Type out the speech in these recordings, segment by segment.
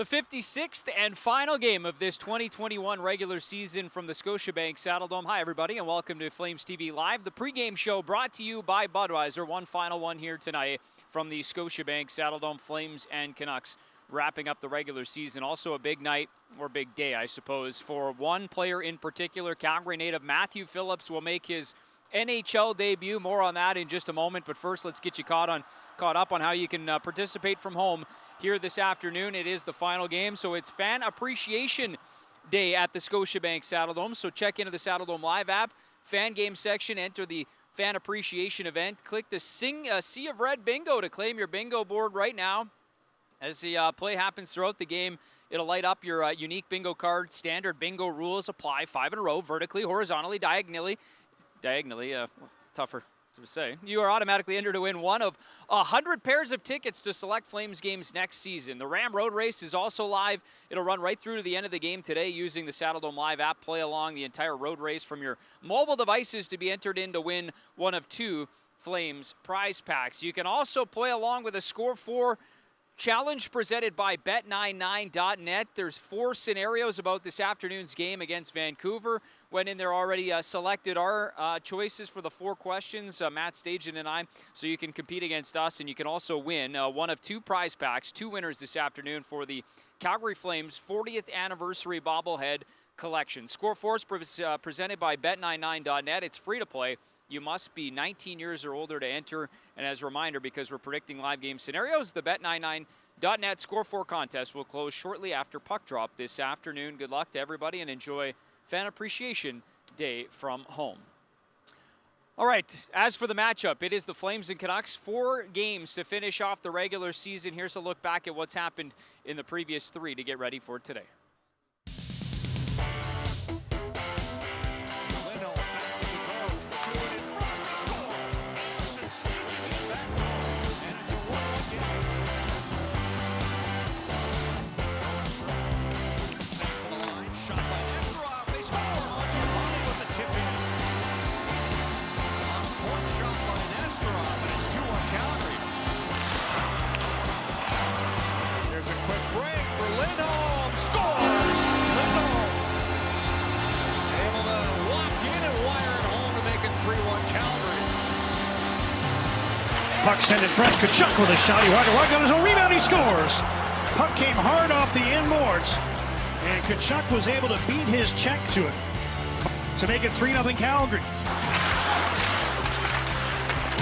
56th and final game of this 2021 regular season from the Scotiabank Saddledome. Hi, everybody, and welcome to Flames TV Live, the pregame show brought to you by Budweiser. One final one here tonight from the Scotiabank Saddledome. Flames and Canucks wrapping up the regular season. Also a big night, or big day, I suppose, for one player in particular. Calgary native Matthew Phillips will make his NHL debut. More on that in just a moment, but first let's get you caught up on how you can participate from home here this afternoon. It is the final game, so it's Fan Appreciation Day at the Scotiabank Saddledome. So check into the Saddledome Live app, fan game section, enter the Fan Appreciation event. Click the Sea of Red bingo to claim your bingo board right now. As the play happens throughout the game, it'll light up your unique bingo card. Standard bingo rules apply. 5 in a row, vertically, horizontally, diagonally, tougher to say. You are automatically entered to win one of 100 pairs of tickets to select Flames games next season. The Ram Road Race is also live. It'll run right through to the end of the game today using the Saddledome Live app. Play along the entire road race from your mobile devices to be entered in to win one of 2 Flames prize packs. You can also play along with a Score 4 challenge presented by Bet99.net. There's 4 scenarios about this afternoon's game against Vancouver. Went in there already, selected our choices for the 4 questions, Matt Stajan and I, so you can compete against us, and you can also win one of 2 prize packs, 2 winners this afternoon for the Calgary Flames 40th anniversary bobblehead collection. Score 4 is presented by Bet99.net. It's free to play. You must be 19 years or older to enter. And as a reminder, because we're predicting live game scenarios, the Bet99.net Score 4 contest will close shortly after puck drop this afternoon. Good luck to everybody and enjoy Fan Appreciation Day from home. All right, as for the matchup, it is the Flames and Canucks. 4 games to finish off the regular season. Here's a look back at what's happened in the previous 3 to get ready for today. Puck sent in front. Kachuk with a shot. He wanted to work on his own rebound. He scores. Puck came hard off the inboards. And Kachuk was able to beat his check to it to make it 3-0 Calgary.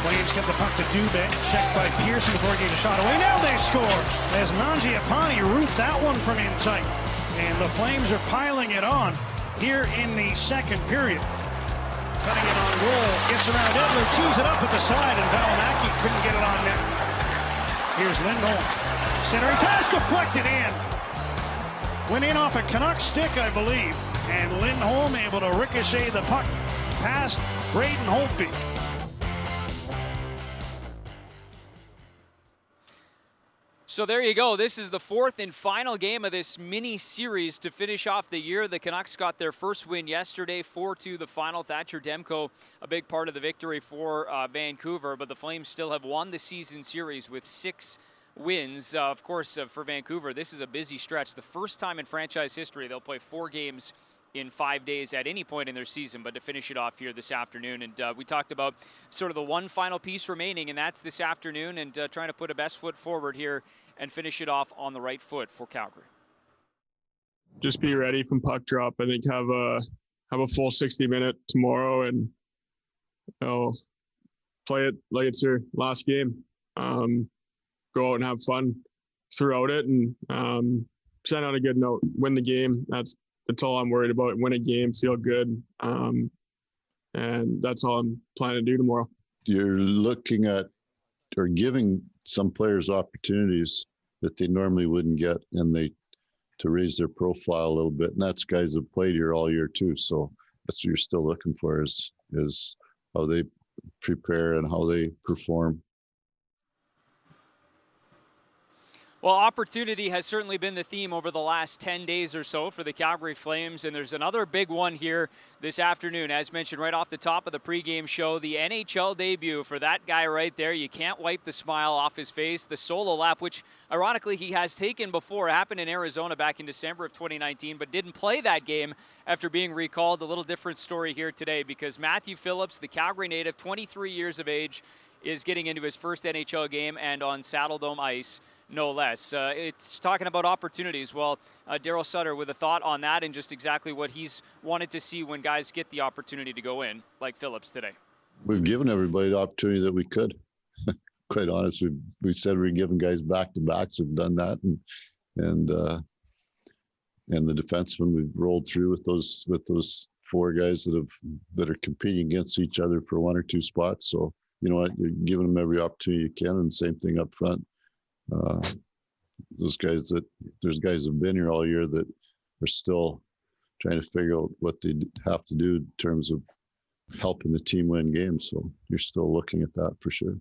Flames get the puck to Dubé. Checked by Pearson before he gave a shot away. Now they score as Mangiapane roofed that one from in tight. And the Flames are piling it on here in the second period. Cutting it on goal, gets around Edler, tees it up at the side, and Valimaki couldn't get it on net. Here's Lindholm. Centering pass deflected in. Went in off a Canuck stick, I believe. And Lindholm able to ricochet the puck past Braden Holtby. So there you go. This is the 4th and final game of this mini-series to finish off the year. The Canucks got their first win yesterday, 4-2 the final. Thatcher Demko, a big part of the victory for Vancouver, but the Flames still have won the season series with 6 wins. Of course, for Vancouver, this is a busy stretch. The first time in franchise history they'll play 4 games in 5 days at any point in their season, but to finish it off here this afternoon. And we talked about sort of the one final piece remaining, and that's this afternoon, and trying to put a best foot forward here and finish it off on the right foot for Calgary. Just be ready from puck drop. I think have a full 60-minute tomorrow, and play it like it's your last game. Go out and have fun throughout it, and send out a good note. Win the game. That's all I'm worried about. Win a game, feel good, and that's all I'm planning to do tomorrow. You're looking at or giving some players opportunities that they normally wouldn't get, and to raise their profile a little bit. And that's guys that played here all year too. So that's what you're still looking for is how they prepare and how they perform. Well, opportunity has certainly been the theme over the last 10 days or so for the Calgary Flames, and there's another big one here this afternoon. As mentioned right off the top of the pregame show, the NHL debut for that guy right there. You can't wipe the smile off his face. The solo lap, which ironically he has taken before, happened in Arizona back in December of 2019, but didn't play that game after being recalled. A little different story here today because Matthew Phillips, the Calgary native, 23 years of age, is getting into his first NHL game and on Saddledome ice, no less. It's talking about opportunities. Well, Daryl Sutter with a thought on that and just exactly what he's wanted to see when guys get the opportunity to go in, like Phillips today. We've given everybody the opportunity that we could. Quite honestly, we said we're giving guys back-to-backs. We've done that, and the defensemen we've rolled through with those four guys that are competing against each other for one or two spots. So you know what, you're giving them every opportunity you can, and same thing up front. There's guys that have been here all year that are still trying to figure out what they have to do in terms of helping the team win games. So you're still looking at that for sure.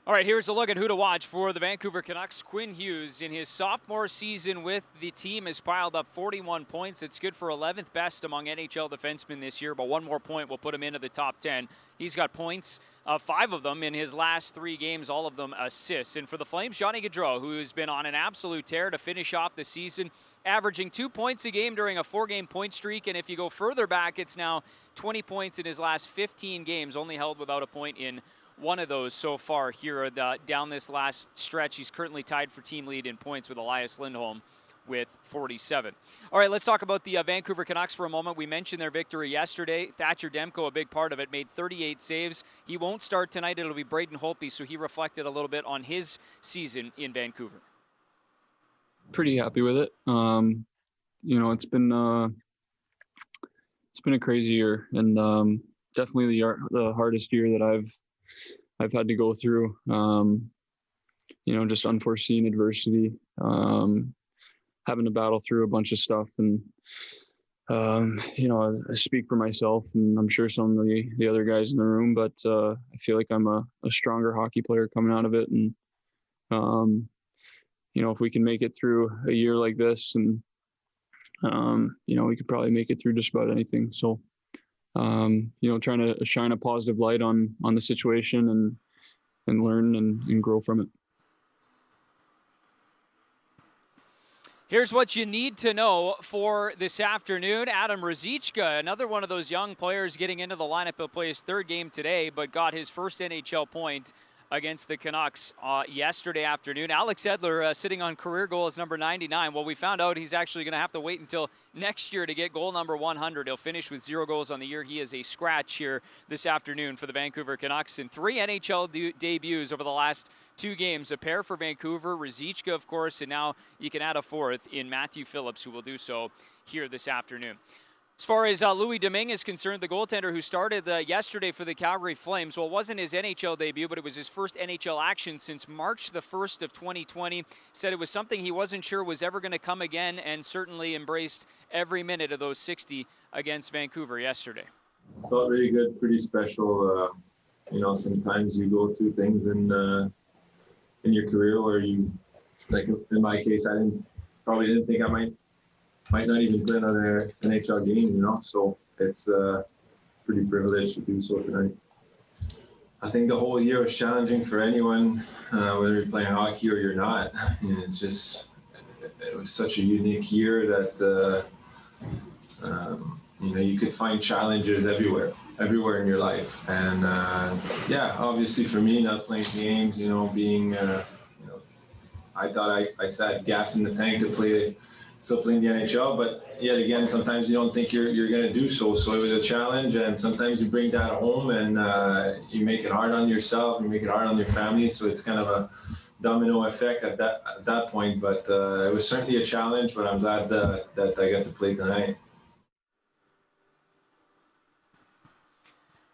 All right, here's a look at who to watch for the Vancouver Canucks. Quinn Hughes, in his sophomore season with the team, has piled up 41 points. It's good for 11th best among NHL defensemen this year, but one more point will put him into the top 10. He's got points, 5 of them in his last 3 games, all of them assists. And for the Flames, Johnny Gaudreau, who's been on an absolute tear to finish off the season, averaging 2 points a game during a 4-game point streak. And if you go further back, it's now 20 points in his last 15 games, only held without a point in one of those so far here down this last stretch. He's currently tied for team lead in points with Elias Lindholm with 47. All right, let's talk about the Vancouver Canucks for a moment. We mentioned their victory yesterday. Thatcher Demko, a big part of it, made 38 saves. He won't start tonight. It'll be Braden Holtby, so he reflected a little bit on his season in Vancouver. Pretty happy with it. You know, it's been a crazy year, and definitely the hardest year that I've had to go through. You know, just unforeseen adversity, having to battle through a bunch of stuff. And, you know, I speak for myself, and I'm sure some of the other guys in the room, but I feel like I'm a stronger hockey player coming out of it. And, you know, if we can make it through a year like this, and, you know, we could probably make it through just about anything. So, you know, trying to shine a positive light on the situation and learn and grow from it. Here's what you need to know for this afternoon. Adam Ruzicka, another one of those young players getting into the lineup. He'll play his 3rd game today, but got his first NHL point against the Canucks yesterday afternoon. Alex Edler sitting on career goal as number 99. Well, we found out he's actually going to have to wait until next year to get goal number 100. He'll finish with 0 goals on the year. He is a scratch here this afternoon for the Vancouver Canucks. In 3 NHL debuts over the last 2 games, a pair for Vancouver, Ruzicka, of course, and now you can add a 4th in Matthew Phillips, who will do so here this afternoon. As far as Louis Domingue is concerned, the goaltender who started yesterday for the Calgary Flames, well, it wasn't his NHL debut, but it was his first NHL action since March the 1st of 2020. Said it was something he wasn't sure was ever going to come again, and certainly embraced every minute of those 60 against Vancouver yesterday. Felt really good, pretty special. You know, sometimes you go through things in your career where you, like in my case, I probably didn't think I might not even play another NHL game, you know, so it's pretty privileged to do so tonight. I think the whole year was challenging for anyone, whether you're playing hockey or you're not. I mean, it was such a unique year that, you know, you could find challenges everywhere in your life. And yeah, obviously for me, not playing games, you know, being, you know, I thought I sat gas in the tank to still playing the NHL, but yet again, sometimes you don't think you're going to do so. So it was a challenge, and sometimes you bring that home and you make it hard on yourself, you make it hard on your family. So it's kind of a domino effect at that point. But it was certainly a challenge, but I'm glad that I got to play tonight.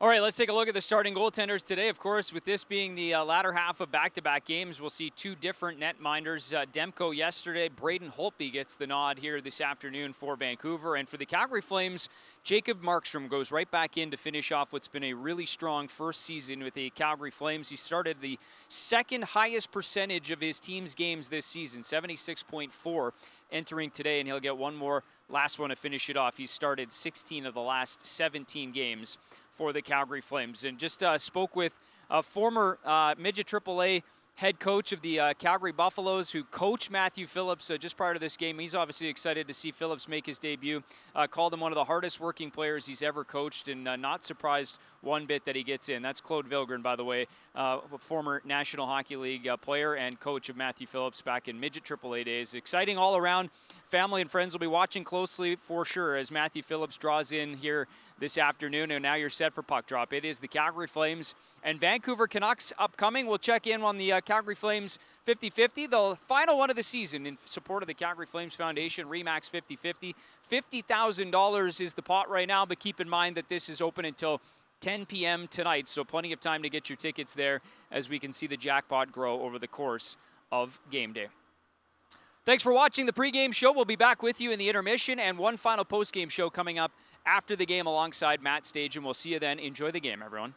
All right, let's take a look at the starting goaltenders today. Of course, with this being the latter half of back-to-back games, we'll see two different netminders. Demko yesterday, Braden Holtby gets the nod here this afternoon for Vancouver. And for the Calgary Flames, Jacob Markstrom goes right back in to finish off what's been a really strong first season with the Calgary Flames. He started the second highest percentage of his team's games this season, 76.4 entering today, and he'll get one more last one to finish it off. He's started 16 of the last 17 games for the Calgary Flames. And just spoke with a former midget AAA head coach of the Calgary Buffaloes who coached Matthew Phillips just prior to this game. He's obviously excited to see Phillips make his debut. Called him one of the hardest working players he's ever coached, and not surprised one bit that he gets in. That's Claude Vilgren, by the way, a former National Hockey League player and coach of Matthew Phillips back in midget AAA days. Exciting all around. Family and friends will be watching closely for sure as Matthew Phillips draws in here this afternoon. And now you're set for puck drop. It is the Calgary Flames and Vancouver Canucks upcoming. We'll check in on the Calgary Flames 50-50, the final one of the season in support of the Calgary Flames Foundation, Remax 50-50. $50,000 is the pot right now, but keep in mind that this is open until 10 p.m. tonight, so plenty of time to get your tickets there as we can see the jackpot grow over the course of game day. Thanks for watching the pregame show. We'll be back with you in the intermission and one final postgame show coming up after the game alongside Matt Stage, and we'll see you then. Enjoy the game, everyone.